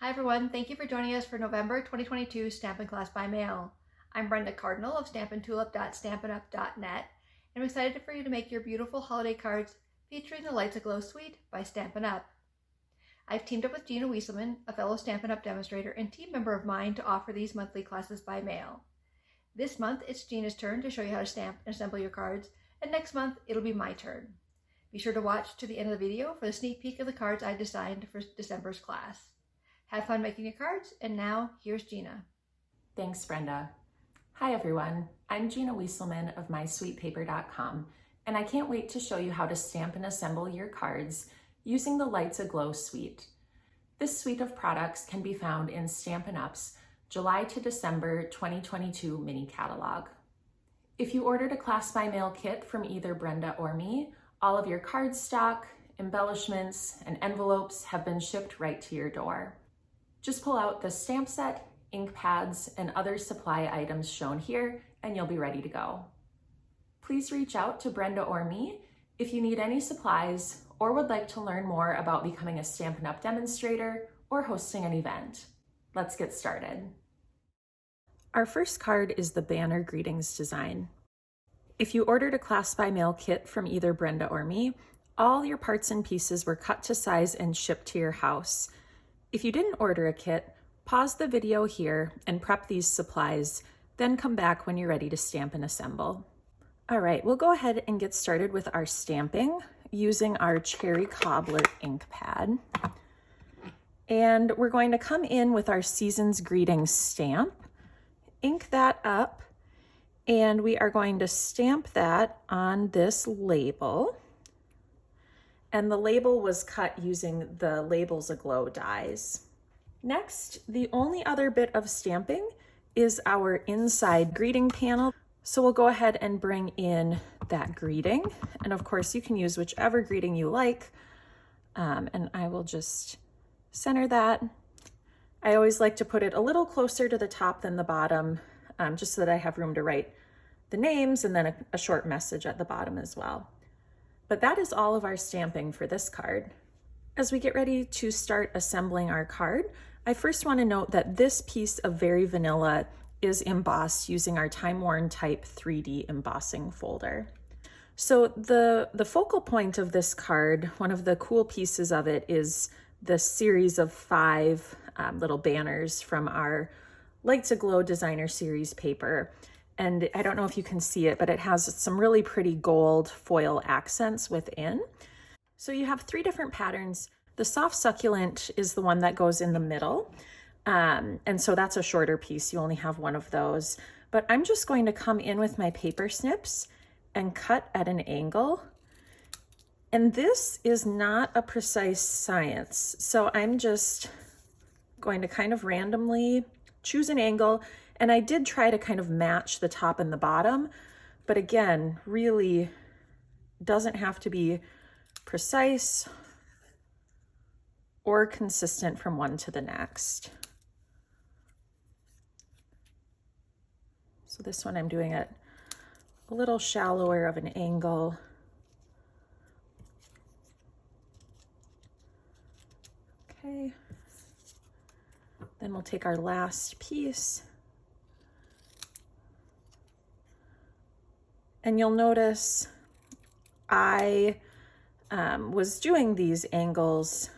Hi everyone, thank you for joining us for November 2022 Stampin' Class by Mail. I'm Brenda Cardinal of stampintulip.stampinup.net, and I'm excited for you to make your beautiful holiday cards featuring the Lights Aglow suite by Stampin' Up. I've teamed up with Gina Wieselman, a fellow Stampin' Up demonstrator and team member of mine, to offer these monthly classes by mail. This month it's Gina's turn to show you how to stamp and assemble your cards, and next month it'll be my turn. Be sure to watch to the end of the video for the sneak peek of the cards I designed for December's class. Have fun making your cards, and now here's Gina. Thanks, Brenda. Hi everyone, I'm Gina Wieselman of MySweetPaper.com, and I can't wait to show you how to stamp and assemble your cards using the Lights Aglow suite. This suite of products can be found in Stampin' Up's July to December 2022 mini catalog. If you ordered a class by mail kit from either Brenda or me, all of your cardstock, embellishments, and envelopes have been shipped right to your door. Just pull out the stamp set, ink pads, and other supply items shown here, and you'll be ready to go. Please reach out to Brenda or me if you need any supplies or would like to learn more about becoming a Stampin' Up demonstrator or hosting an event. Let's get started. Our first card is the banner greetings design. If you ordered a class by mail kit from either Brenda or me, all your parts and pieces were cut to size and shipped to your house. If you didn't order a kit, pause the video here and prep these supplies, then come back when you're ready to stamp and assemble. All right, we'll go ahead and get started with our stamping using our Cherry Cobbler ink pad. And we're going to come in with our Season's Greetings stamp, ink that up, and we are going to stamp that on this label. And the label was cut using the Labels Aglow dies. Next, the only other bit of stamping is our inside greeting panel. So we'll go ahead and bring in that greeting. And of course you can use whichever greeting you like. And I will just center that. I always like to put it a little closer to the top than the bottom, just so that I have room to write the names and then a short message at the bottom as well. But that is all of our stamping for this card. As we get ready to start assembling our card, I first want to note that this piece of Very Vanilla is embossed using our time-worn type 3D embossing folder. So the focal point of this card, one of the cool pieces of it, is this series of 5 little banners from our Lights Aglow Designer Series paper. And I don't know if you can see it, but it has some really pretty gold foil accents within. So you have 3 different patterns. The soft succulent is the one that goes in the middle. And so that's a shorter piece. You only have one of those. But I'm just going to come in with my paper snips and cut at an angle. And this is not a precise science. So I'm just going to kind of randomly choose an angle. And I did try to kind of match the top and the bottom, but again, really doesn't have to be precise or consistent from one to the next. So this one I'm doing at a little shallower of an angle. Okay. Then we'll take our last piece. And you'll notice I was doing these angles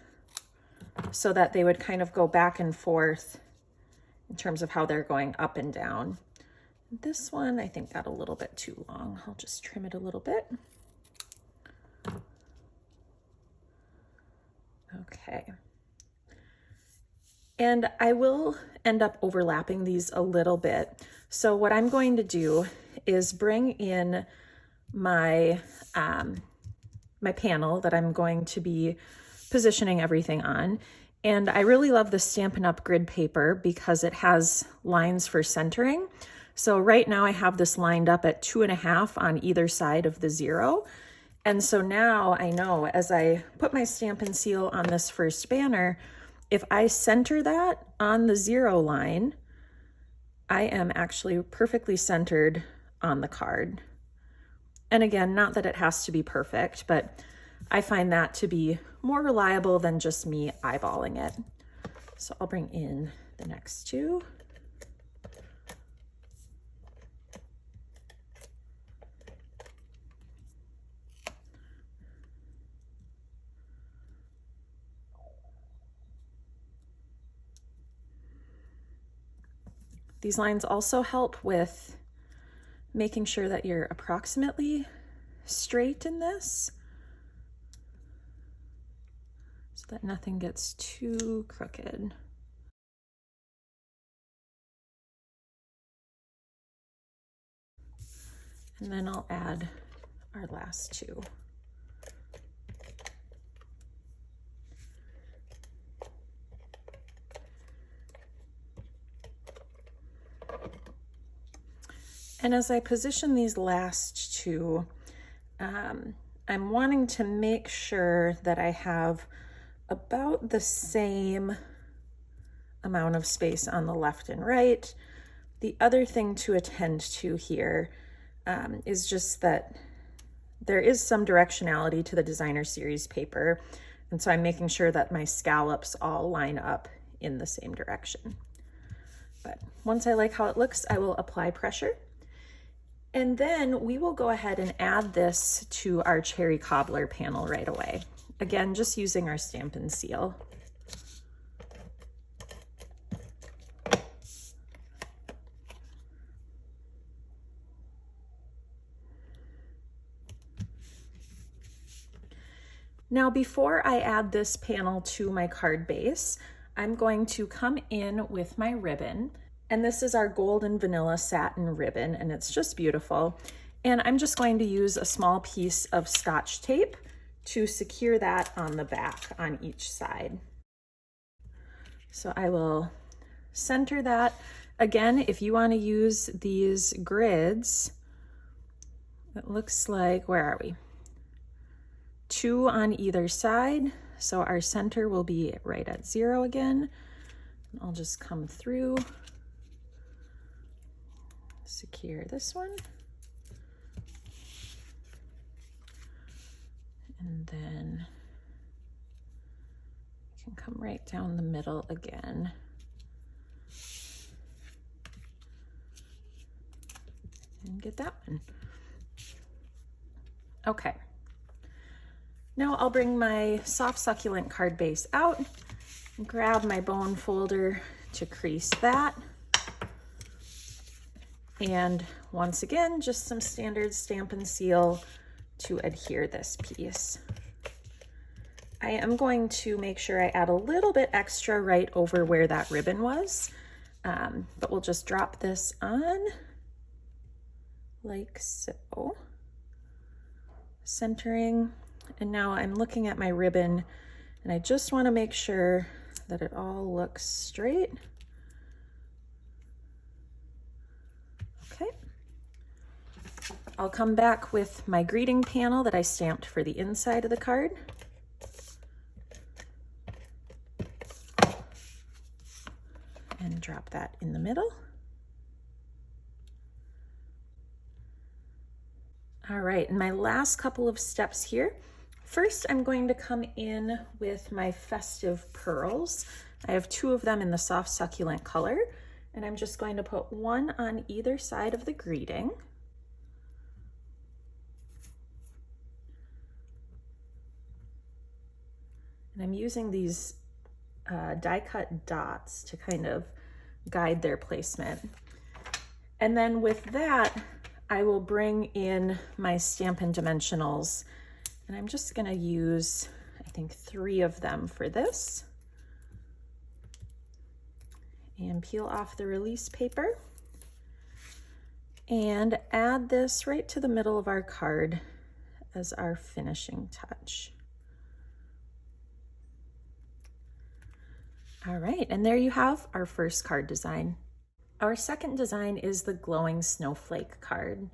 so that they would kind of go back and forth in terms of how they're going up and down. This one, I think, got a little bit too long. I'll just trim it a little bit. Okay. And I will end up overlapping these a little bit. So what I'm going to do is bring in my my panel that I'm going to be positioning everything on. And I really love the Stampin' Up grid paper because it has lines for centering. So right now I have this lined up at 2.5 on either side of the 0. And so now I know as I put my Stampin' Seal on this first banner, if I center that on the 0 line, I am actually perfectly centered on the card. And again, not that it has to be perfect, but I find that to be more reliable than just me eyeballing it. So I'll bring in the next two. These lines also help with making sure that you're approximately straight in this so that nothing gets too crooked. And then I'll add our last two. And as I position these last two, I'm wanting to make sure that I have about the same amount of space on the left and right. The other thing to attend to here is just that there is some directionality to the designer series paper. And so I'm making sure that my scallops all line up in the same direction. But once I like how it looks, I will apply pressure. And then we will go ahead and add this to our cherry cobbler panel right away. Again, just using our Stampin' seal. Now, before I add this panel to my card base, I'm going to come in with my ribbon. And this is our gold and vanilla satin ribbon, and it's just beautiful. And I'm just going to use a small piece of Scotch tape to secure that on the back on each side. So I will center that. Again, if you want to use these grids, it looks like, where are we? 2 on either side. So our center will be right at 0 again. I'll just come through. Secure this one. And then you can come right down the middle again. And get that one. Okay. Now I'll bring my soft succulent card base out and grab my bone folder to crease that. And once again, just some standard Stampin' seal to adhere this piece. I am going to make sure I add a little bit extra right over where that ribbon was, but we'll just drop this on like so. Centering, and now I'm looking at my ribbon and I just want to make sure that it all looks straight. Okay. I'll come back with my greeting panel that I stamped for the inside of the card. And drop that in the middle. All right, and my last couple of steps here. First, I'm going to come in with my festive pearls. I have 2 of them in the soft succulent color, and I'm just going to put 1 on either side of the greeting. And I'm using these die cut dots to kind of guide their placement. And then with that, I will bring in my Stampin' Dimensionals, and I'm just gonna use, I think, 3 of them for this. And peel off the release paper and add this right to the middle of our card as our finishing touch. All right, and there you have our first card design. Our second design is the glowing snowflake card.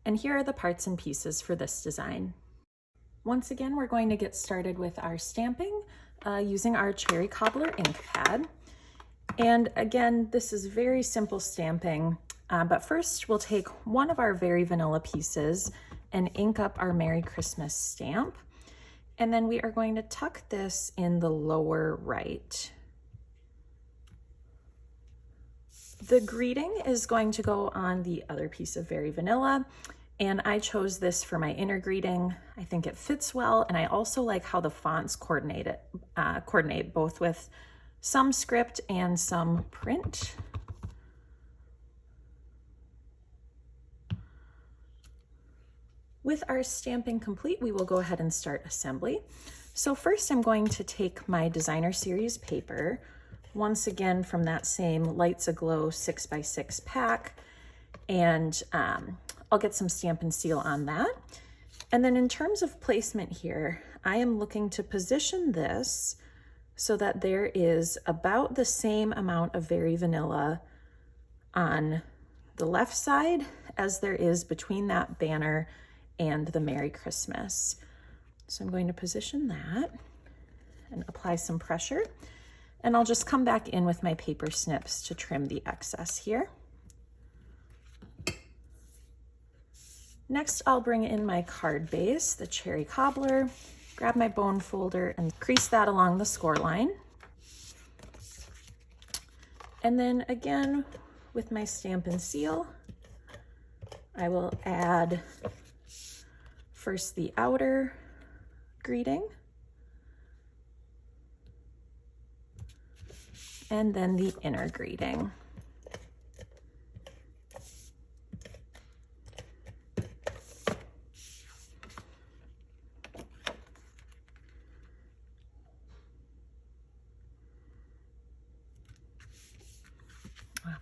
And here are the parts and pieces for this design. Once again, we're going to get started with our stamping using our cherry cobbler ink pad. And again, this is very simple stamping, but first we'll take one of our very vanilla pieces and ink up our Merry Christmas stamp. And then we are going to tuck this in the lower right. The greeting is going to go on the other piece of Very Vanilla, and I chose this for my inner greeting. I think it fits well, and I also like how the fonts coordinate both with some script and some print. With our stamping complete, we will go ahead and start assembly. So first I'm going to take my designer series paper, once again from that same Lights Aglow 6x6 pack, and I'll get some Stampin' Seal on that. And then in terms of placement here, I am looking to position this so that there is about the same amount of Very Vanilla on the left side as there is between that banner and the Merry Christmas. So I'm going to position that and apply some pressure, and I'll just come back in with my paper snips to trim the excess here. Next, I'll bring in my card base, the cherry cobbler, grab my bone folder and crease that along the score line. And then again, with my Stampin' Seal, I will add first the outer greeting, and then the inner greeting.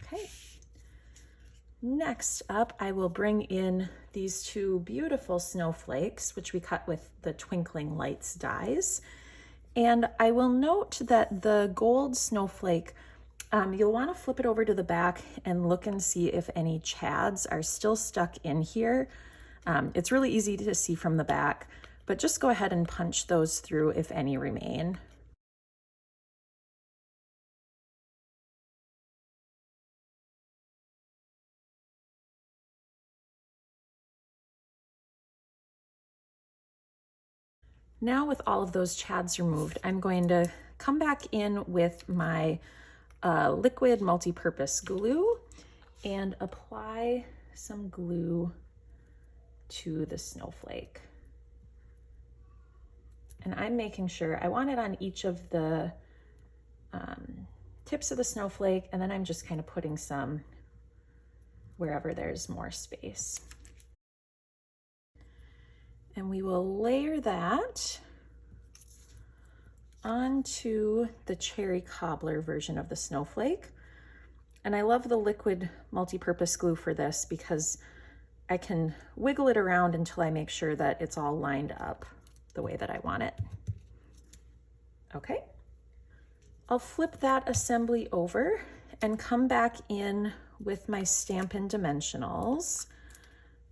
Okay. Next up, I will bring in these two beautiful snowflakes, which we cut with the Twinkling Lights dies. And I will note that the gold snowflake, you'll want to flip it over to the back and look and see if any chads are still stuck in here. It's really easy to see from the back, but just go ahead and punch those through if any remain. Now with all of those chads removed, I'm going to come back in with my liquid multi-purpose glue and apply some glue to the snowflake. And I'm making sure, I want it on each of the tips of the snowflake, and then I'm just kind of putting some wherever there's more space. And we will layer that onto the cherry cobbler version of the snowflake. And I love the liquid multi-purpose glue for this because I can wiggle it around until I make sure that it's all lined up the way that I want it. Okay. I'll flip that assembly over and come back in with my Stampin' Dimensionals.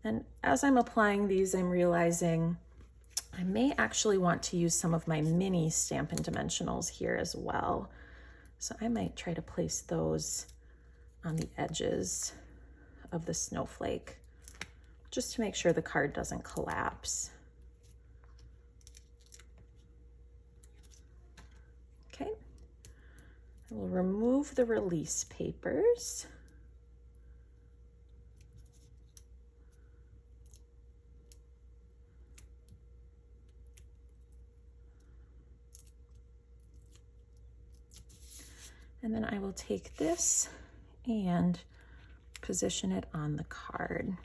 And as I'm applying these, I'm realizing I may actually want to use some of my mini Stampin' Dimensionals here as well. So I might try to place those on the edges of the snowflake, just to make sure the card doesn't collapse. Okay, I will remove the release papers. And then I will take this and position it on the card.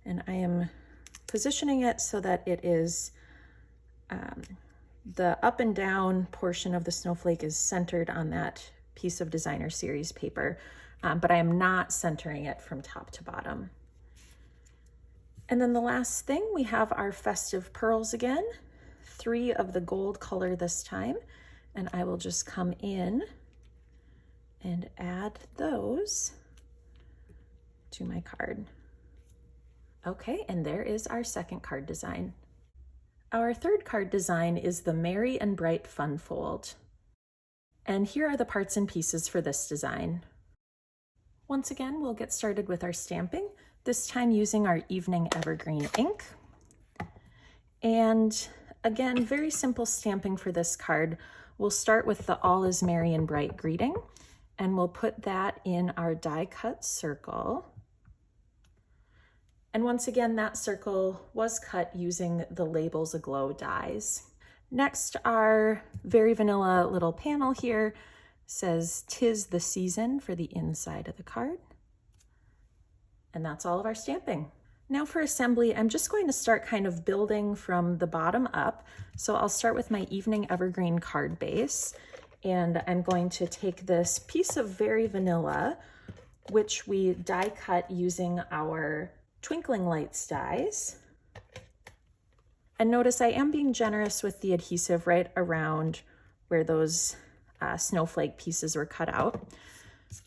And I am positioning it so that it is, the up and down portion of the snowflake is centered on that piece of designer series paper, but I am not centering it from top to bottom. And then the last thing, we have our festive pearls again, 3 of the gold color this time, and I will just come in and add those to my card. Okay, and there is our second card design. Our third card design is the Merry and Bright Fun Fold. And here are the parts and pieces for this design. Once again, we'll get started with our stamping, this time using our Evening Evergreen ink. And Again, very simple stamping for this card. We'll start with the All is Merry and Bright greeting, and we'll put that in our die cut circle. And once again, that circle was cut using the Labels Aglow dies. Next, our very vanilla little panel here says "'Tis the season" for the inside of the card. And that's all of our stamping. Now for assembly, I'm just going to start kind of building from the bottom up. So I'll start with my Evening Evergreen card base, and I'm going to take this piece of very vanilla, which we die cut using our Twinkling Lights dies. And notice I am being generous with the adhesive right around where those snowflake pieces were cut out.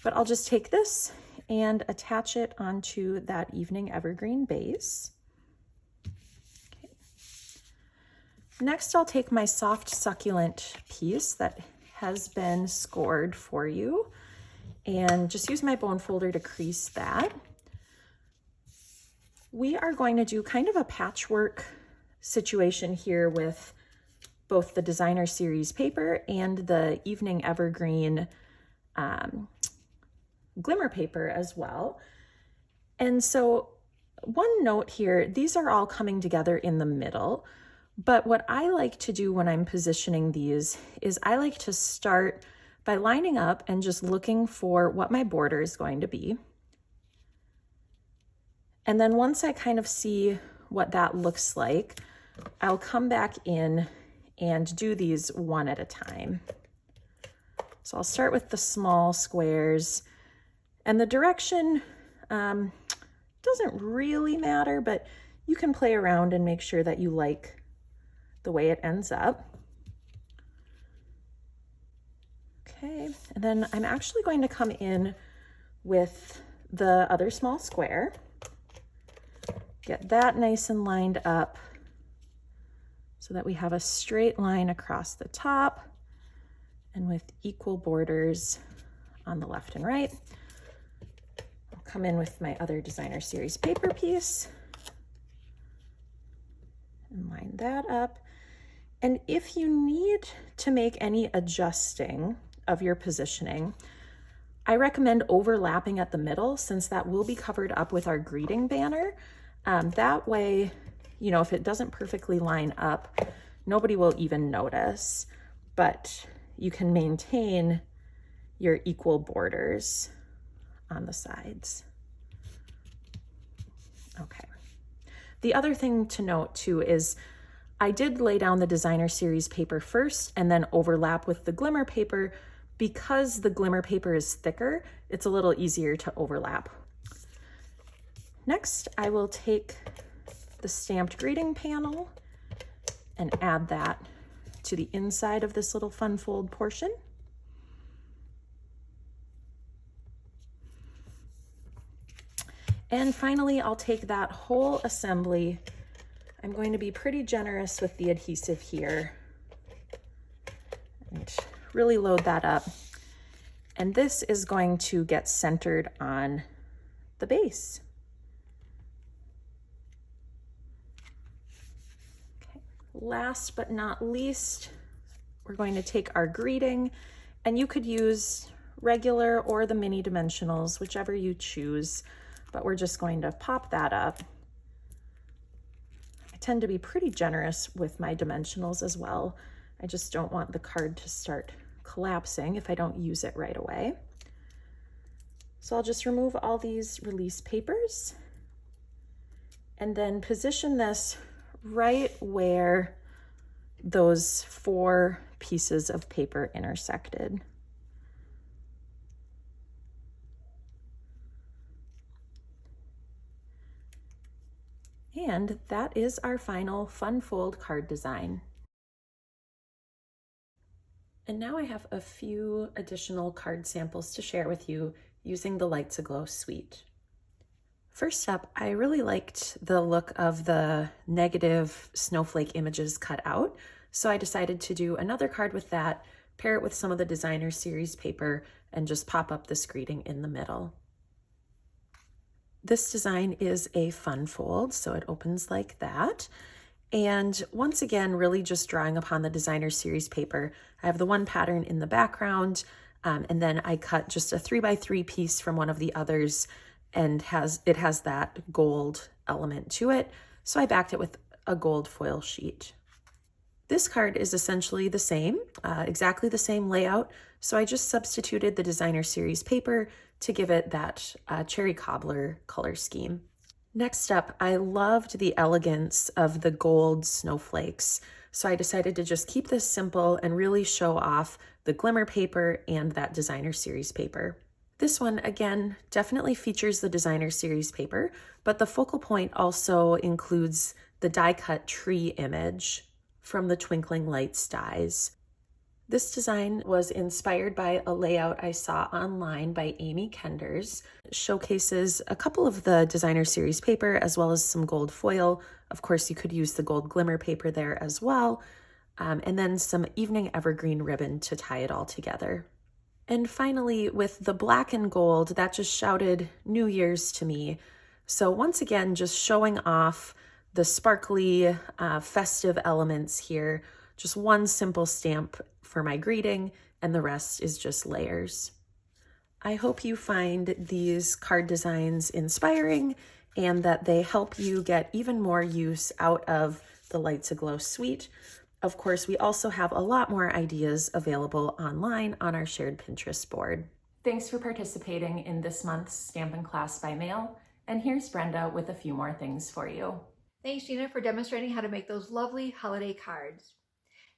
But I'll just take this and attach it onto that Evening Evergreen base. Okay. Next, I'll take my soft succulent piece that has been scored for you and just use my bone folder to crease that. We are going to do kind of a patchwork situation here with both the Designer Series paper and the Evening Evergreen glimmer paper as well. And so one note here, these are all coming together in the middle, but what I like to do when I'm positioning these is I like to start by lining up and just looking for what my border is going to be. And then once I kind of see what that looks like, I'll come back in and do these one at a time. So I'll start with the small squares, and the direction doesn't really matter, but you can play around and make sure that you like the way it ends up. Okay, and then I'm actually going to come in with the other small square, get that nice and lined up so that we have a straight line across the top and with equal borders on the left and right. I'll come in with my other Designer Series paper piece and line that up. And if you need to make any adjusting of your positioning, I recommend overlapping at the middle, since that will be covered up with our greeting banner. That way, you know, if it doesn't perfectly line up, nobody will even notice, but you can maintain your equal borders on the sides. Okay. The other thing to note too is I did lay down the Designer Series paper first and then overlap with the glimmer paper. Because the glimmer paper is thicker, it's a little easier to overlap. Next, I will take the stamped greeting panel and add that to the inside of this little fun fold portion. And finally, I'll take that whole assembly. I'm going to be pretty generous with the adhesive here and really load that up. And this is going to get centered on the base. Okay. Last but not least, we're going to take our greeting, and you could use regular or the mini dimensionals, whichever you choose, but we're just going to pop that up. I tend to be pretty generous with my dimensionals as well. I just don't want the card to start collapsing if I don't use it right away. So I'll just remove all these release papers and then position this right where those 4 pieces of paper intersected. And that is our final fun fold card design. And now I have a few additional card samples to share with you using the Lights Aglow suite. First up, I really liked the look of the negative snowflake images cut out, so I decided to do another card with that, pair it with some of the Designer Series paper, and just pop up this greeting in the middle. This design is a fun fold, so it opens like that. And once again, really just drawing upon the designer series paper. I have the one pattern in the background, and then I cut just a 3x3 piece from one of the others, and it has that gold element to it. So I backed it with a gold foil sheet. This card is essentially the same, exactly the same layout. So I just substituted the designer series paper to give it that cherry cobbler color scheme. Next up, I loved the elegance of the gold snowflakes. So I decided to just keep this simple and really show off the glimmer paper and that designer series paper. This one, again, definitely features the designer series paper, but the focal point also includes the die-cut tree image from the Twinkling Lights dies. This design was inspired by a layout I saw online by Amy Kenders. It showcases a couple of the designer series paper as well as some gold foil. Of course, you could use the gold glimmer paper there as well. And then some evening evergreen ribbon to tie it all together. And finally, with the black and gold, that just shouted New Year's to me. So once again, just showing off the sparkly, festive elements here. Just one simple stamp for my greeting, and the rest is just layers. I hope you find these card designs inspiring and that they help you get even more use out of the Lights Aglow suite. Of course, we also have a lot more ideas available online on our shared Pinterest board. Thanks for participating in this month's Stampin' Class by Mail, and here's Brenda with a few more things for you. Thanks, Gina, for demonstrating how to make those lovely holiday cards.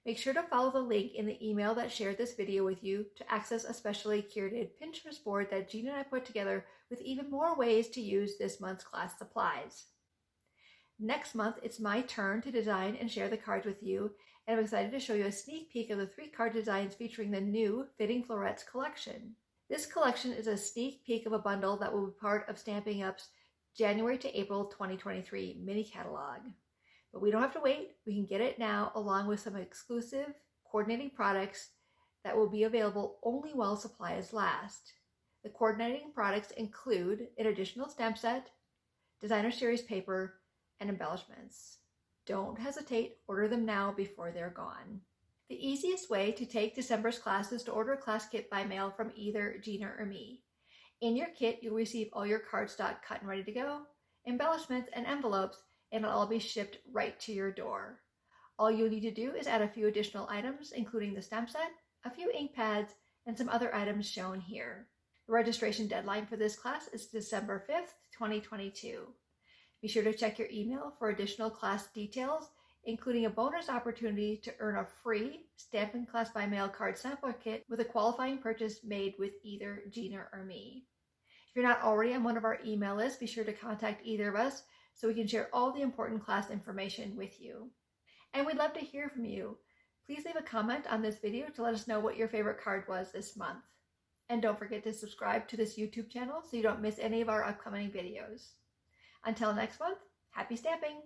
Make sure to follow the link in the email that shared this video with you to access a specially curated Pinterest board that Gina and I put together with even more ways to use this month's class supplies. Next month, it's my turn to design and share the cards with you, and I'm excited to show you a sneak peek of the 3 card designs featuring the new Fitting Florets collection. This collection is a sneak peek of a bundle that will be part of Stampin' Up's January to April 2023 mini catalog. But we don't have to wait. We can get it now along with some exclusive coordinating products that will be available only while supplies last. The coordinating products include an additional stamp set, designer series paper, and embellishments. Don't hesitate, order them now before they're gone. The easiest way to take December's class is to order a class kit by mail from either Gina or me. In your kit, you'll receive all your cardstock cut and ready to go, embellishments, and envelopes, and it'll all be shipped right to your door. All you'll need to do is add a few additional items, including the stamp set, a few ink pads, and some other items shown here. The registration deadline for this class is December 5th, 2022. Be sure to check your email for additional class details, including a bonus opportunity to earn a free Stampin' Class by Mail card sampler kit with a qualifying purchase made with either Gina or me. If you're not already on one of our email lists, be sure to contact either of us so we can share all the important class information with you. And we'd love to hear from you. Please leave a comment on this video to let us know what your favorite card was this month. And don't forget to subscribe to this YouTube channel so you don't miss any of our upcoming videos. Until next month, happy stamping!